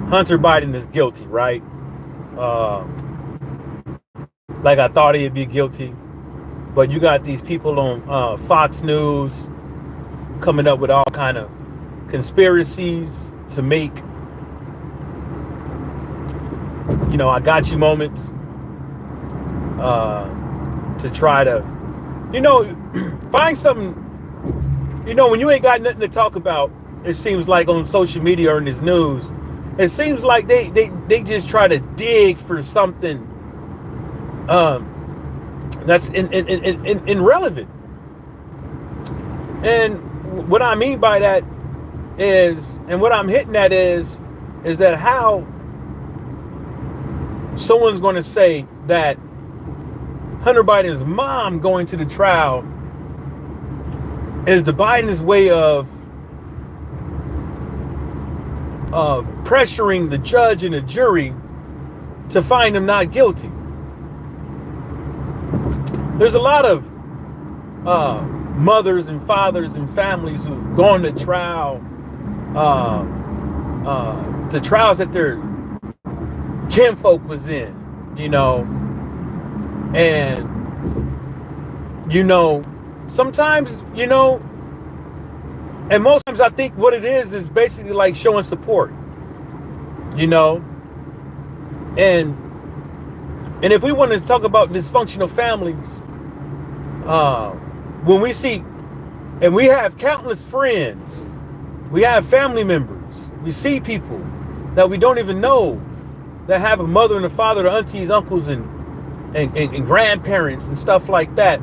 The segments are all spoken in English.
Hunter Biden is guilty, right? Uh, like I thought he'd be guilty, but you got these people on Fox News coming up with all kind of conspiracies to make, I got you moments to try to, find something. When you ain't got nothing to talk about, it seems like on social media or in this news, it seems like they just try to dig for something that's irrelevant. And what I mean by that is, and what I'm hitting at is that how someone's going to say that Hunter Biden's mom going to the trial is the Biden's way of pressuring the judge and the jury to find him not guilty. There's a lot of mothers and fathers and families who've gone to trial, the trials that their kinfolk was in, and sometimes, and most times I think what it is basically like showing support, and if we want to talk about dysfunctional families, when we see, and we have countless friends, we have family members, we see people that we don't even know that have a mother and a father, the aunties, uncles, and grandparents and stuff like that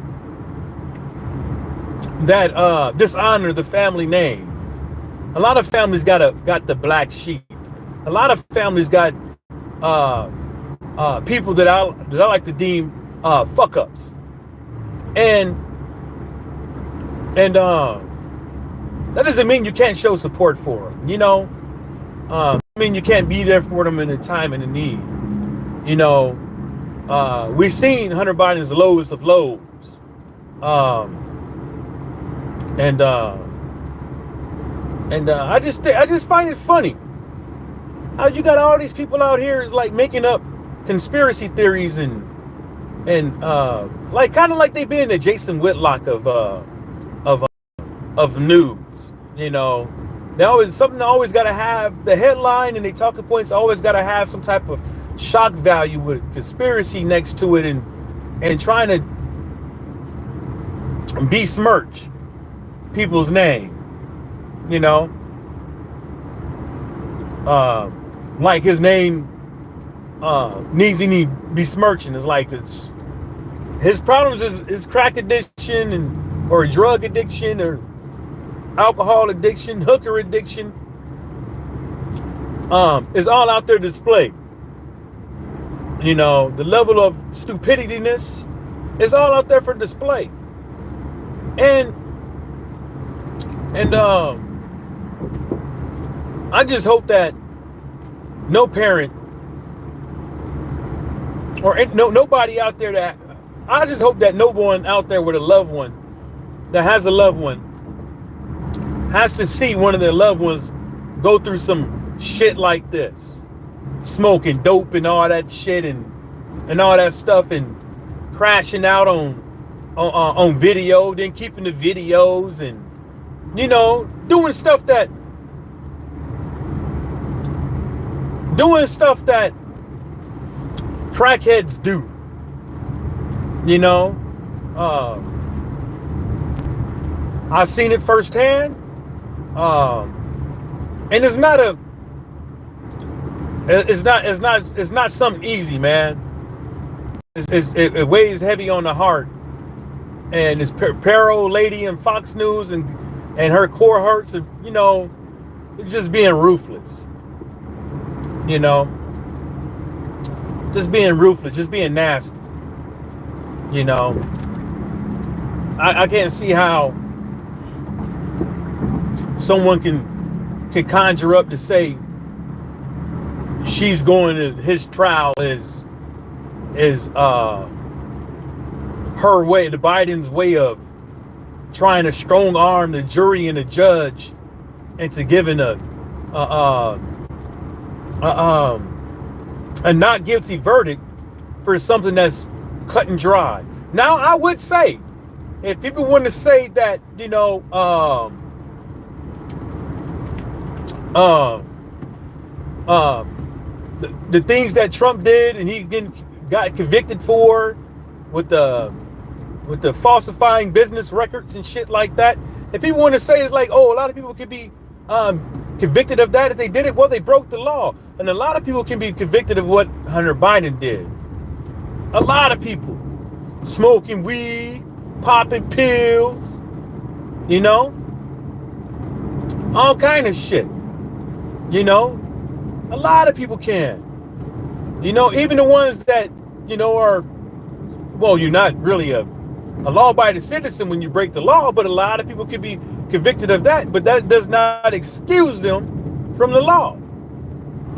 dishonor the family name. A lot of families got the black sheep. A lot of families got people that I like to deem fuck ups, and that doesn't mean you can't show support for them. I mean, you can't be there for them in a time and a need. We've seen Hunter Biden's lowest of lows, and I just find it funny how you got all these people out here is like making up conspiracy theories and like kind of like they being the Jason Whitlock of news. They always got to have the headline, and they talking points always got to have some type of shock value with conspiracy next to it, and trying to besmirch people's name. Like his name needs any besmirching. It's like it's his problems is crack addiction or drug addiction or alcohol addiction, hooker addiction, is all out there displayed. The level of stupidityness is all out there for display. And I just hope that no parent or nobody out there I just hope that no one out there with a loved one that has a loved one has to see one of their loved ones go through some shit like this, smoking dope and all that shit and all that stuff, and crashing out on video, then keeping the videos, and doing stuff that crackheads do. I've seen it firsthand. And it's not something easy, man. It weighs heavy on the heart, and this old lady in Fox News and her core hurts, just being ruthless, just being ruthless, just being nasty. I can't see how someone can conjure up to say she's going to his trial is her way, the Biden's way of trying to strong arm the jury and the judge into giving uh, a not guilty verdict for something that's cut and dry. Now, I would say, if people want to say that, uh, uh, the things that Trump did and got convicted for with the falsifying business records and shit like that. If people want to say it's like, oh, a lot of people could be convicted of that if they did it, well, they broke the law. And a lot of people can be convicted of what Hunter Biden did. A lot of people smoking weed, popping pills, all kind of shit. A lot of people can. Even the ones that, are, well, you're not really a law-abiding citizen when you break the law, but a lot of people can be convicted of that, but that does not excuse them from the law.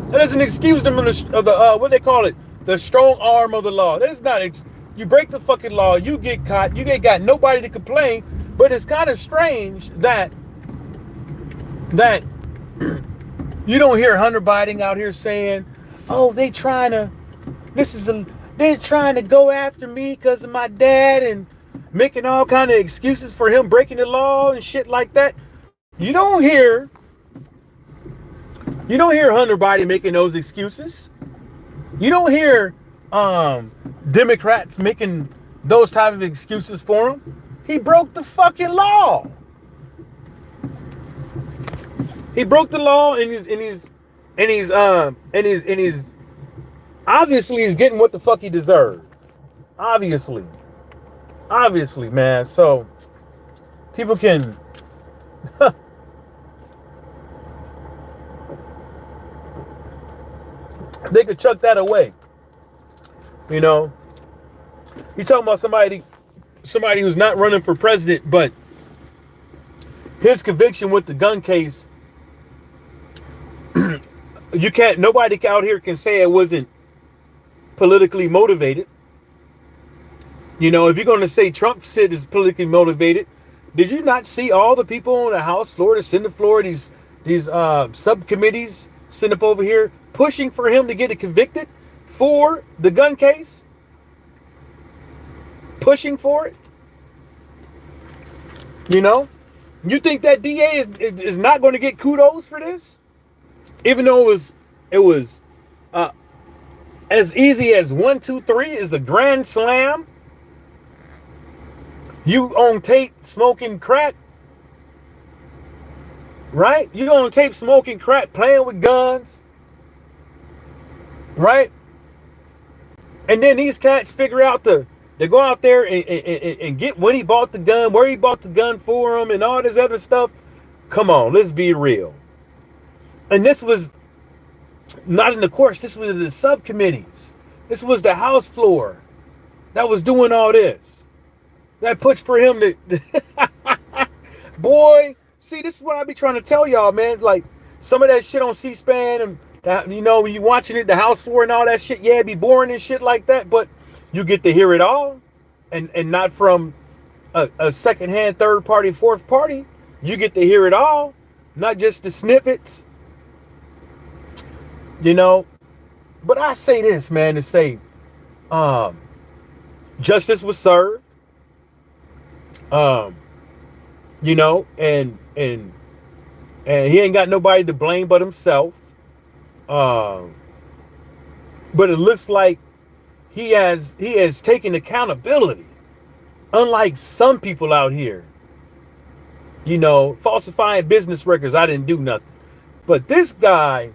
That doesn't excuse them of the what they call it, the strong arm of the law. That is not, you break the fucking law, you get caught, you ain't got nobody to complain, but it's kind of strange that you don't hear Hunter Biden out here saying, oh, they're trying to go after me because of my dad and making all kind of excuses for him breaking the law and shit like that. You don't hear Hunter Biden making those excuses. You don't hear Democrats making those type of excuses for him. He broke the fucking law. He broke the law, and he's obviously he's getting what the fuck he deserved. Obviously, man. So people can they could chuck that away. You talking about somebody who's not running for president, but his conviction with the gun case, nobody out here can say it wasn't politically motivated. If you're going to say Trump shit is politically motivated, did you not see all the people on the House floor, the Senate floor, these subcommittees sitting up over here pushing for him to get convicted for the gun case? Pushing for it? You think that DA is not going to get kudos for this? Even though it was as easy as 1, 2, 3 is a grand slam. You on tape smoking crack, right? You on tape smoking crack, playing with guns, right? And then these cats figure out they go out there and get when he bought the gun, where he bought the gun for him, and all this other stuff. Come on, let's be real. And this was not in the courts. This was the subcommittees. This was the House floor that was doing all this. That push for him to, boy. See, this is what I be trying to tell y'all, man. Like some of that shit on C-SPAN and when you watching it, the House floor and all that shit. Yeah, it'd be boring and shit like that, but you get to hear it all, and not from a secondhand, third party, fourth party. You get to hear it all, not just the snippets. But I say this, man, to say justice was served. And he ain't got nobody to blame but himself. But it looks like he has taken accountability, unlike some people out here. Falsifying business records. I didn't do nothing, but this guy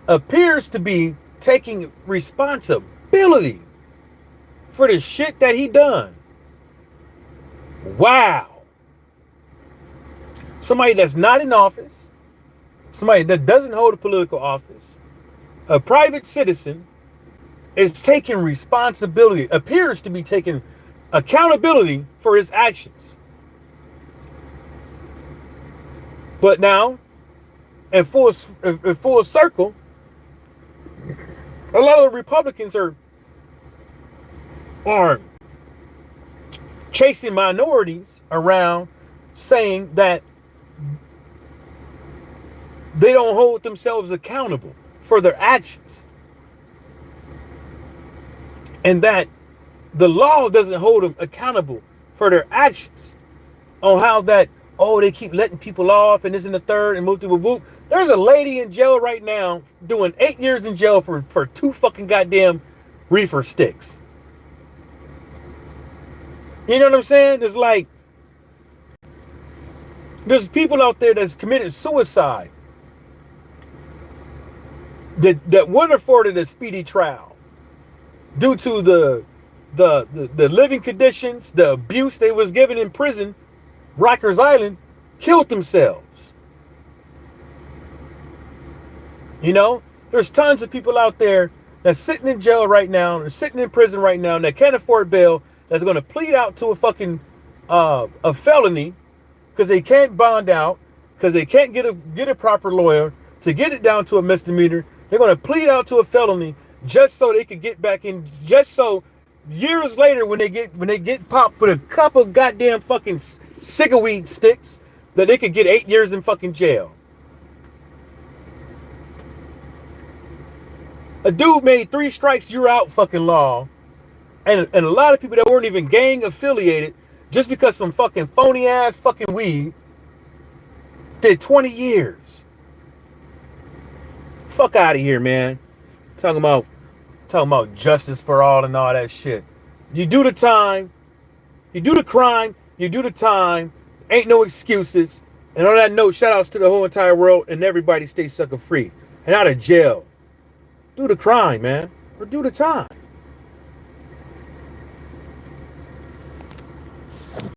appears to be taking responsibility for the shit that he done. Wow. Somebody that's not in office, somebody that doesn't hold a political office, a private citizen, is taking responsibility, appears to be taking accountability for his actions. But now, in full circle, a lot of the Republicans are chasing minorities around, saying that they don't hold themselves accountable. for their actions. And that the law doesn't hold them accountable for their actions on how that, oh, they keep letting people off and this and the third and move to a boot. There's a lady in jail right now doing 8 years in jail for 2 fucking goddamn reefer sticks. You know what I'm saying? It's like, there's people out there that's committed suicide that weren't afforded a speedy trial due to the living conditions, the abuse they was given in prison. Rikers Island, killed themselves. You know, there's tons of people out there that's sitting in jail right now, or sitting in prison right now, and that can't afford bail, that's going to plead out to a fucking a felony because they can't bond out, because they can't get a proper lawyer to get it down to a misdemeanor. They're going to plead out to a felony just so they could get back in, just so years later when they get popped with a couple goddamn fucking cigarette sticks, that they could get 8 years in fucking jail. A dude made 3 strikes, you're out fucking law. And a lot of people that weren't even gang affiliated, just because some fucking phony ass fucking weed, did 20 years. Fuck out of here, man. Talking about justice for all and all that shit. You do the time, you do the crime, you do the time. Ain't no excuses. And on that note, shout outs to the whole entire world, and everybody stay sucker free and out of jail. Do the crime, man, or do the time.